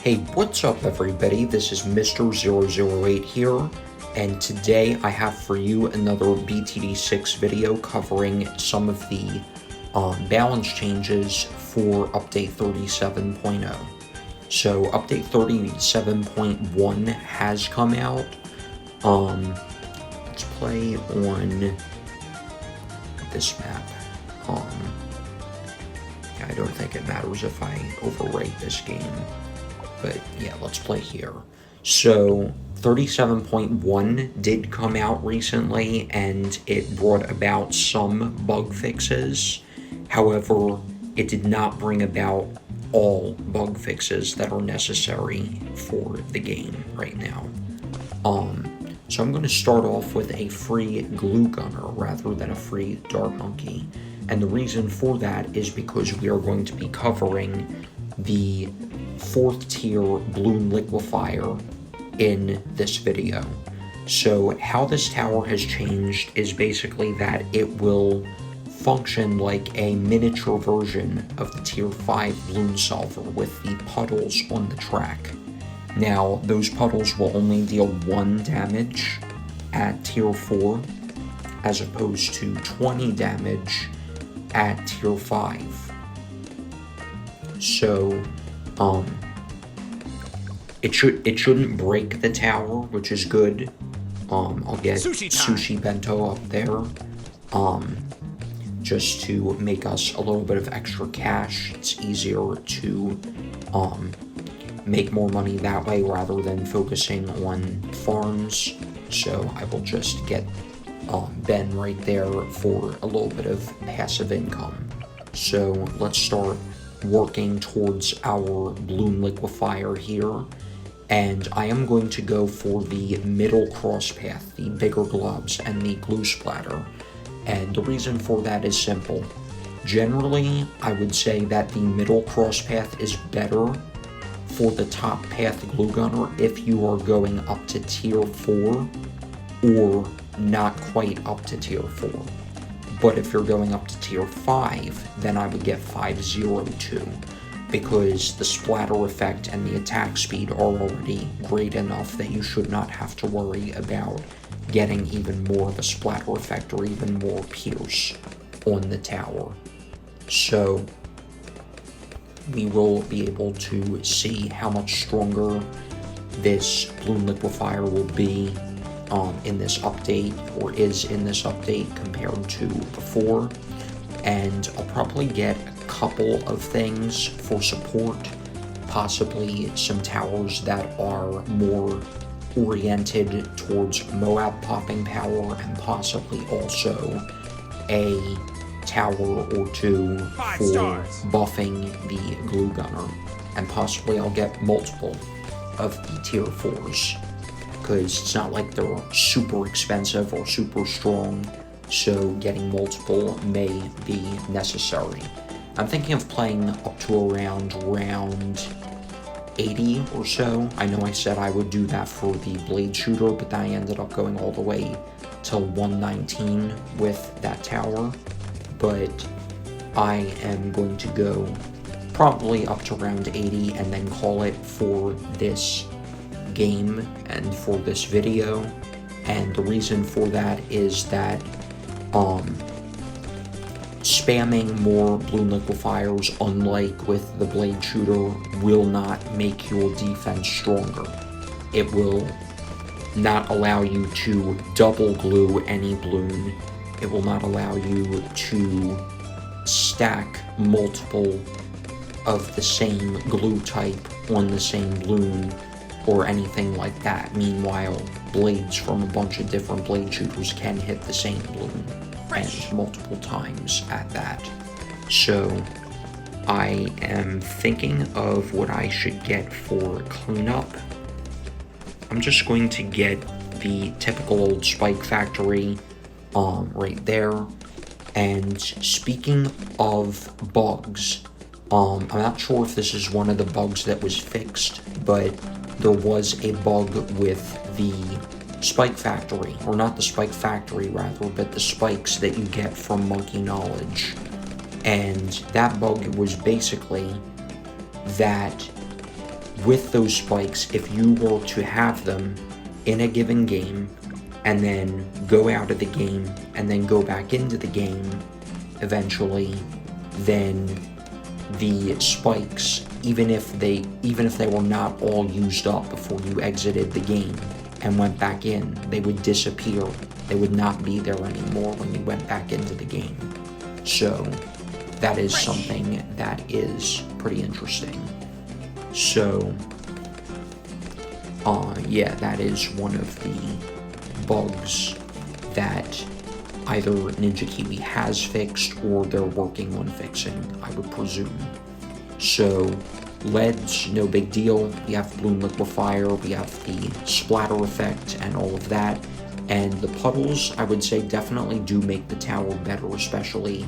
Hey, what's up everybody? This is Mr. 008 here, and today I have for you another BTD6 video covering some of the balance changes for Update 37.0. So, Update 37.1 has come out. Let's play on this map. I don't think it matters if I overwrite this game. But yeah, let's play here. So 37.1 did come out recently, and it brought about some bug fixes. However, it did not bring about all bug fixes that are necessary for the game right now. So I'm going to start off with a free glue gunner rather than a free dart monkey. And the reason for that is because we are going to be covering the 4th tier Bloon Liquefier in this video. So how this tower has changed is basically that it will function like a miniature version of the tier 5 Bloon Solver with the puddles on the track. Now, those puddles will only deal 1 damage at tier 4 as opposed to 20 damage at tier 5. So, it shouldn't break the tower, which is good. I'll get sushi bento up there, just to make us a little bit of extra cash. It's easier to, make more money that way rather than focusing on farms. So I will just get, Ben right there for a little bit of passive income. So let's start working towards our Bloon Liquefier here, and I am going to go for the middle cross path, the bigger globs and the glue splatter. And the reason for that is simple. Generally, I would say that the middle cross path is better for the top path glue gunner if you are going up to tier 4 or not quite up to tier 4. But if you're going up to tier 5, then I would get 502, because the splatter effect and the attack speed are already great enough that you should not have to worry about getting even more of a splatter effect or even more pierce on the tower. So we will be able to see how much stronger this Bloon Liquefier will be in this update, or is in this update, compared to before. And I'll probably get a couple of things for support, possibly some towers that are more oriented towards Moab popping power, and possibly also a tower or 2 for buffing the glue gunner. And possibly I'll get multiple of the tier 4s, because it's not like they're super expensive or super strong, so getting multiple may be necessary. I'm thinking of playing up to around round 80 or so. I know I said I would do that for the blade shooter, but then I ended up going all the way to 119 with that tower. But I am going to go probably up to round 80 and then call it for this game and for this video. And the reason for that is that spamming more Bloon Liquefiers, unlike with the blade shooter, will not make your defense stronger. It will not allow you to double glue any bloon. It will not allow you to stack multiple of the same glue type on the same bloon or anything like that. Meanwhile, blades from a bunch of different blade shooters can hit the same bloon, and multiple times at that. So I am thinking of what I should get for cleanup. I'm just going to get the typical old Spike Factory right there. And speaking of bugs, I'm not sure if this is one of the bugs that was fixed, but there was a bug with the Spike Factory, or not the Spike Factory rather, but the spikes that you get from Monkey Knowledge. And that bug was basically that with those spikes, if you were to have them in a given game, and then go out of the game, and then go back into the game eventually, then the spikes, even if they were not all used up before you exited the game and went back in, they would disappear. They would not be there anymore when you went back into the game. So that is something that is pretty interesting. So yeah, that is one of the bugs that either Ninja Kiwi has fixed or they're working on fixing, I would presume. So LEDs, no big deal. We have Bloon Liquefier, we have the splatter effect and all of that. And the puddles, I would say, definitely do make the tower better, especially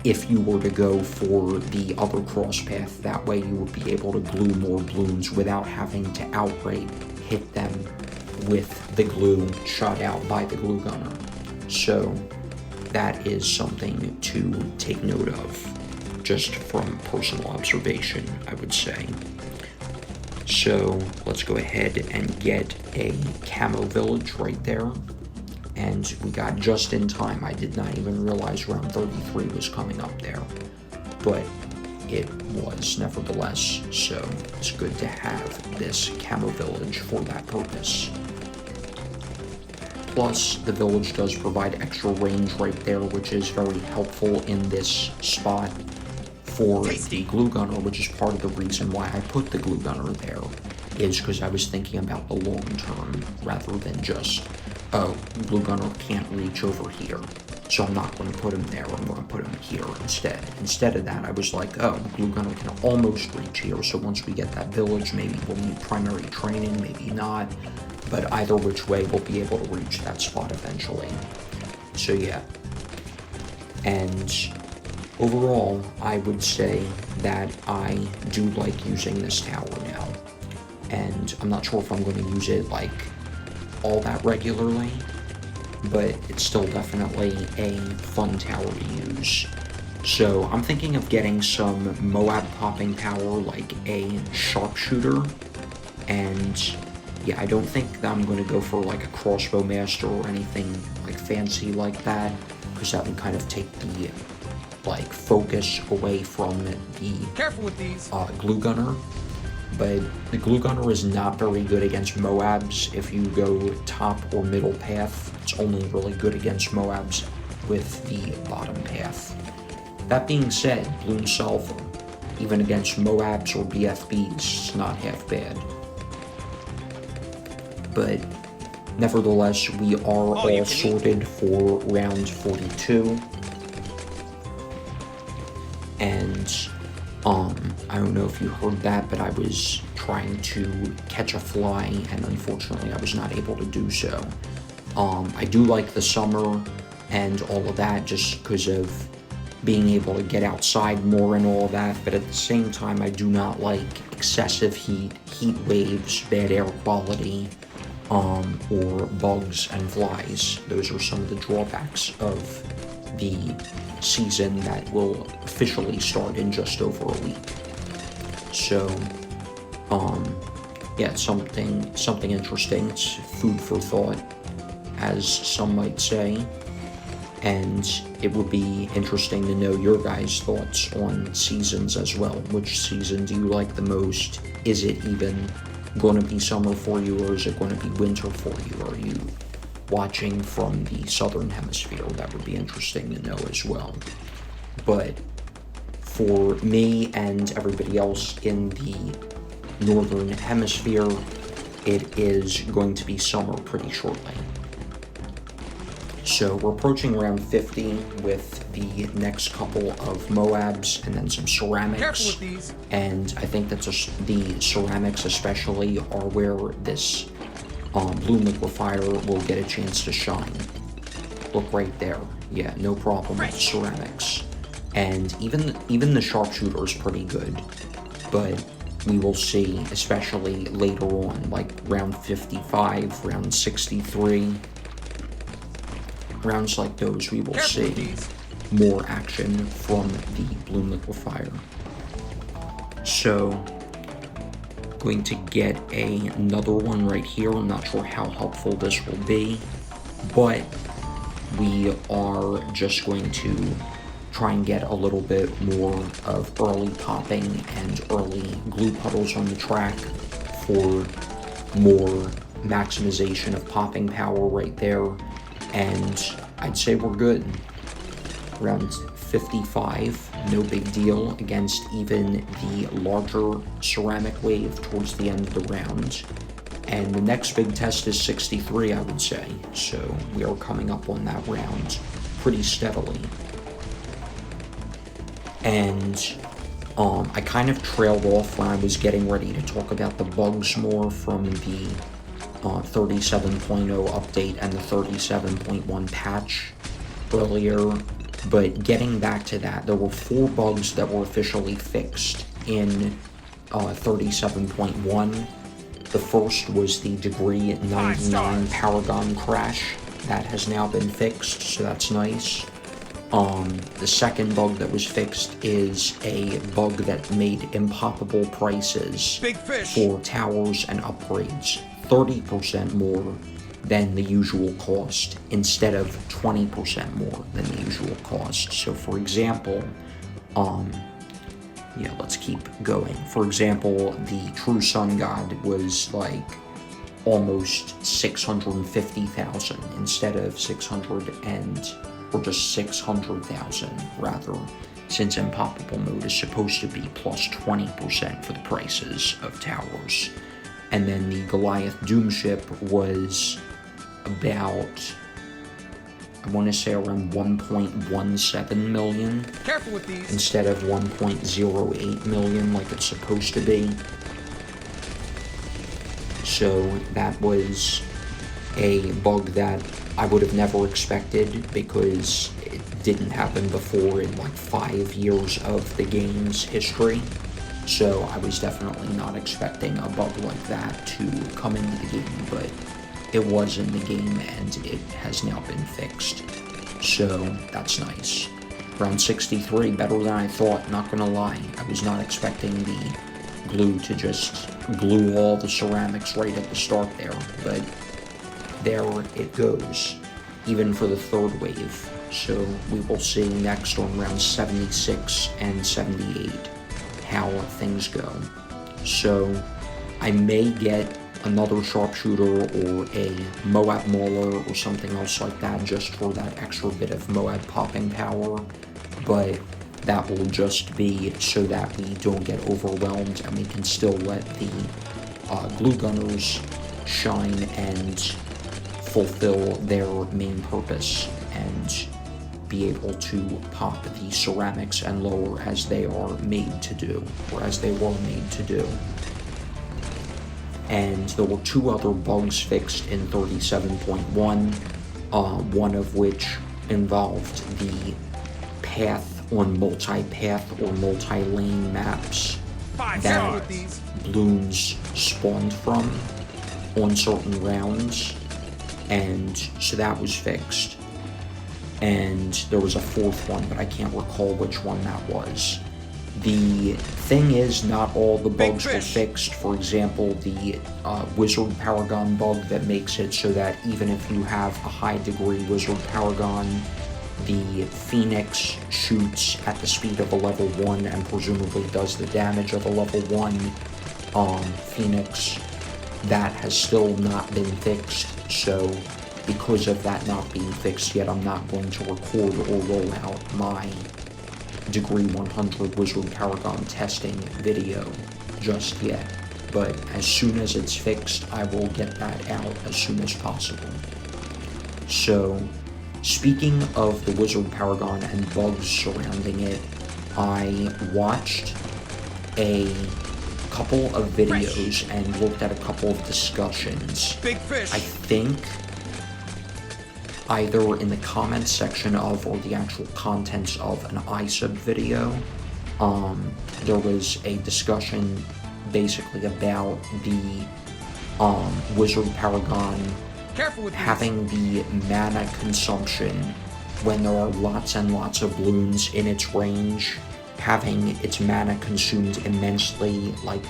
if you were to go for the other cross path. That way you would be able to glue more balloons without having to outright hit them with the glue shot out by the glue gunner. So that is something to take note of, just from personal observation, I would say. So let's go ahead and get a camo village right there. And we got just in time. I did not even realize round 33 was coming up there, but it was nevertheless, so it's good to have this camo village for that purpose. Plus, the village does provide extra range right there, which is very helpful in this spot for the glue gunner, which is part of the reason why I put the glue gunner there, is because I was thinking about the long term rather than just, oh, glue gunner can't reach over here, so I'm not going to put him there, I'm going to put him here instead. Instead of that, I was like, oh, glue gunner can almost reach here, so once we get that village, maybe we'll need primary training, maybe not, but either which way, we'll be able to reach that spot eventually. So yeah. And overall, I would say that I do like using this tower now. And I'm not sure if I'm going to use it like all that regularly, but it's still definitely a fun tower to use. So I'm thinking of getting some Moab popping power, like a sharpshooter, and yeah, I don't think that I'm going to go for like a crossbow master or anything like fancy like that, because that would kind of take the like focus away from the Careful with these. glue gunner. But the glue gunner is not very good against Moabs if you go top or middle path. It's only really good against Moabs with the bottom path. That being said, Bloon Solver, even against Moabs or BFBs, is not half bad. But nevertheless, we are all sorted for round 42. And I don't know if you heard that, but I was trying to catch a fly, and unfortunately I was not able to do so. I do like the summer and all of that, just because of being able to get outside more and all that, but at the same time I do not like excessive heat waves, bad air quality, or bugs and flies. Those are some of the drawbacks of the season that will officially start in just over a week. So, yeah, it's something interesting. It's food for thought, as some might say. And it would be interesting to know your guys' thoughts on seasons as well. Which season do you like the most? Is it even going to be summer for you, or is it going to be winter for you? Are you watching from the southern hemisphere? That would be interesting to know as well. But for me and everybody else in the northern hemisphere, it is going to be summer pretty shortly. So we're approaching round 50 with the next couple of Moabs and then some ceramics. Careful with these. And I think that the ceramics especially are where this Bloon Liquefier will get a chance to shine. Look right there. Yeah, no problem with ceramics. And even the sharpshooter is pretty good, but we will see, especially later on, like round 55, round 63, rounds like those, we will see more action from the Bloon Liquefier. So Going to get another one right here. I'm not sure how helpful this will be, but we are just going to try and get a little bit more of early popping and early glue puddles on the track for more maximization of popping power right there, and I'd say we're good. Round 55, no big deal against even the larger ceramic wave towards the end of the round. And the next big test is 63, I would say. So we are coming up on that round pretty steadily. And I kind of trailed off when I was getting ready to talk about the bugs more from the 37.0 update and the 37.1 patch earlier. But getting back to that, there were 4 bugs that were officially fixed in 37.1. The first was the degree 99 Paragon crash. That has now been fixed, so that's nice. The second bug that was fixed is a bug that made impoppable prices for towers and upgrades 30% more than the usual cost, instead of 20% more than the usual cost. So for example, yeah, let's keep going. For example, the True Sun God was like almost 650,000 instead of 600,000 rather, since impoppable mode is supposed to be plus 20% for the prices of towers. And then the Goliath Doom Ship was about, I want to say around 1.17 million. Careful with these. Instead of 1.08 million like it's supposed to be. So that was a bug that I would have never expected because it didn't happen before in like 5 years of the game's history. So I was definitely not expecting a bug like that to come into the game, but it was in the game and it has now been fixed. So that's nice. Round 63, better than I thought, not gonna lie. I was not expecting the glue to just glue all the ceramics right at the start there, but there it goes, even for the third wave. So we will see next on round 76 and 78 how things go. So I may get another sharpshooter or a Moab Mauler or something else like that just for that extra bit of Moab popping power, but that will just be so that we don't get overwhelmed and we can still let the glue gunners shine and fulfill their main purpose and be able to pop the ceramics and lower as they are made to do, or as they were made to do. And there were 2 other bugs fixed in 37.1, one of which involved the path on multi-path or multi-lane maps that balloons spawned from on certain rounds, and so that was fixed. And there was a 4th one, but I can't recall which one that was. The thing is, not all the bugs were fixed. For example, the Wizard Paragon bug that makes it so that even if you have a high degree Wizard Paragon, the Phoenix shoots at the speed of a level 1 and presumably does the damage of a level 1 Phoenix. That has still not been fixed, so because of that not being fixed yet, I'm not going to record or roll out my degree 100 Wizard Paragon testing video just yet. But as soon as it's fixed, I will get that out as soon as possible. So, speaking of the Wizard Paragon and bugs surrounding it, I watched a couple of videos and looked at a couple of discussions. Big fish. I think either in the comments section of or the actual contents of an iSub video, there was a discussion basically about the Wizard Paragon having the mana consumption when there are lots and lots of balloons in its range, having its mana consumed immensely, like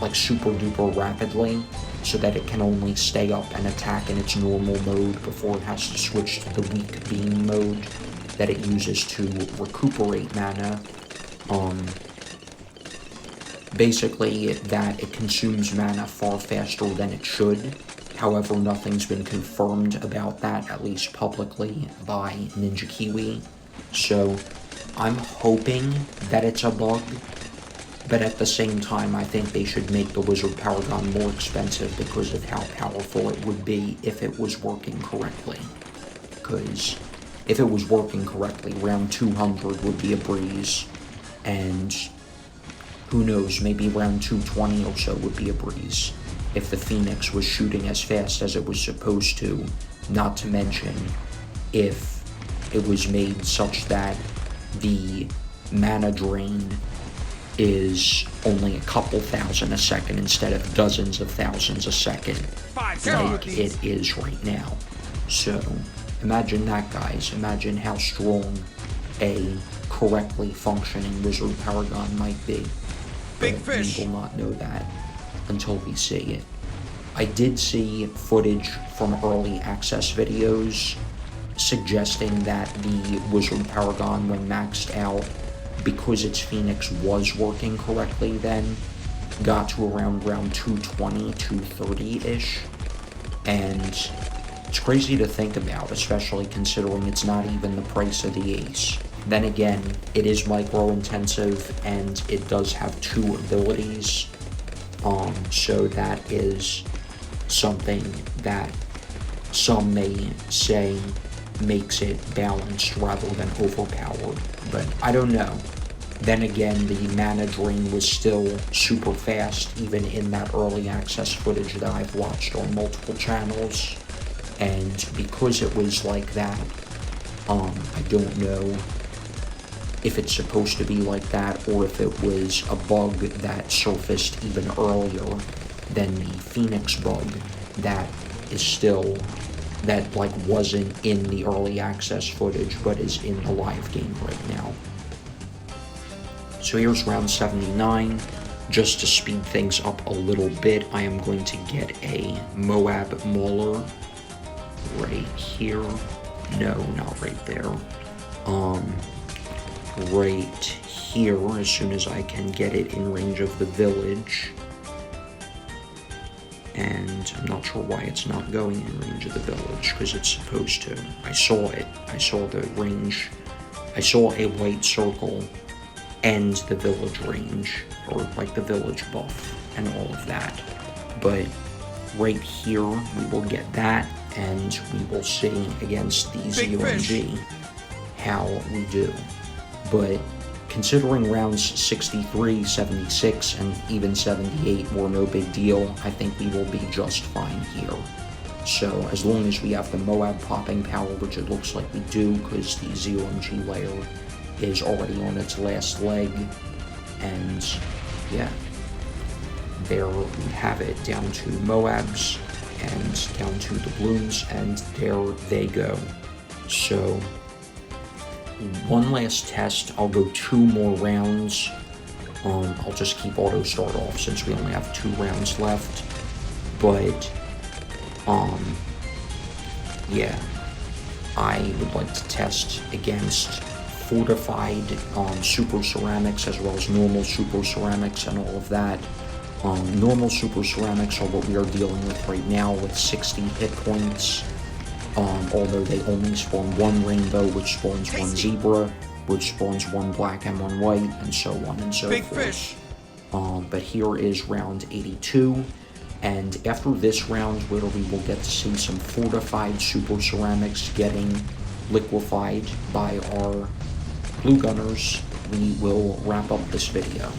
like super duper rapidly, so that it can only stay up and attack in its normal mode before it has to switch to the weak beam mode that it uses to recuperate mana. Basically, that it consumes mana far faster than it should. However, nothing's been confirmed about that, at least publicly, by Ninja Kiwi. So, I'm hoping that it's a bug, but at the same time, I think they should make the Wizard Paragon more expensive because of how powerful it would be if it was working correctly. Because if it was working correctly, round 200 would be a breeze, and who knows, maybe round 220 or so would be a breeze if the Phoenix was shooting as fast as it was supposed to, not to mention if it was made such that the mana drain is only a couple thousand a second instead of dozens of thousands a second like it is right now. So imagine that, guys. Imagine how strong a correctly functioning Wizard Paragon might be. Big But fish. we will not know that until we see it. I did see footage from early access videos suggesting that the Wizard Paragon, when maxed out, because its Phoenix was working correctly then, got to around round 220, 230-ish. And it's crazy to think about, especially considering it's not even the price of the Ace. Then again, it is micro-intensive, and it does have 2 abilities, so that is something that some may say makes it balanced rather than overpowered, but I don't know. Then again, the mana drain was still super fast, even in that early access footage that I've watched on multiple channels, and because it was like that, I don't know if it's supposed to be like that, or if it was a bug that surfaced even earlier than the Phoenix bug that is still, that like wasn't in the early access footage, but is in the live game right now. So here's round 79. Just to speed things up a little bit, I am going to get a Moab Mauler right here. No, not right there. Right here, as soon as I can get it in range of the village. And I'm not sure why it's not going in range of the village, because it's supposed to. I saw it. I saw the range. I saw a white circle end the village range, or like the village buff, and all of that. But right here, we will get that, and we will see against the ZOMG how we do. But considering rounds 63, 76, and even 78 were no big deal, I think we will be just fine here. So as long as we have the Moab popping power, which it looks like we do, because the ZOMG layer is already on its last leg, and yeah, there we have it, down to Moabs, and down to the Bloons, and there they go. So one last test. I'll go 2 more rounds. I'll just keep auto start off since we only have 2 rounds left. But yeah, I would like to test against fortified super ceramics as well as normal super ceramics and all of that. Normal super ceramics are what we are dealing with right now with 60 hit points. Although they only spawn 1 rainbow, which spawns 1 zebra, which spawns 1 black and 1 white, and so on and so Big forth. fish. But here is round 82, and after this round, where we will get to see some fortified super ceramics getting liquefied by our blue gunners, we will wrap up this video.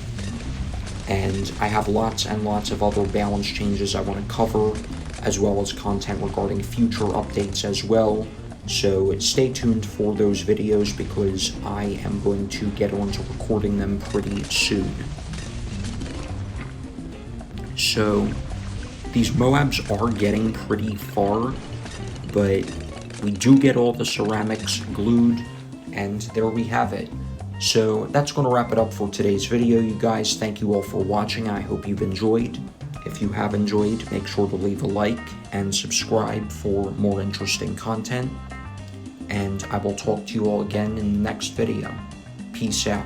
And I have lots and lots of other balance changes I want to cover, as well as content regarding future updates as well. So stay tuned for those videos, because I am going to get on to recording them pretty soon. So these Moabs are getting pretty far, but we do get all the ceramics glued, and there we have it. So that's going to wrap it up for today's video, you guys. Thank you all for watching. I hope you've enjoyed. If you have enjoyed, make sure to leave a like and subscribe for more interesting content. And I will talk to you all again in the next video. Peace out.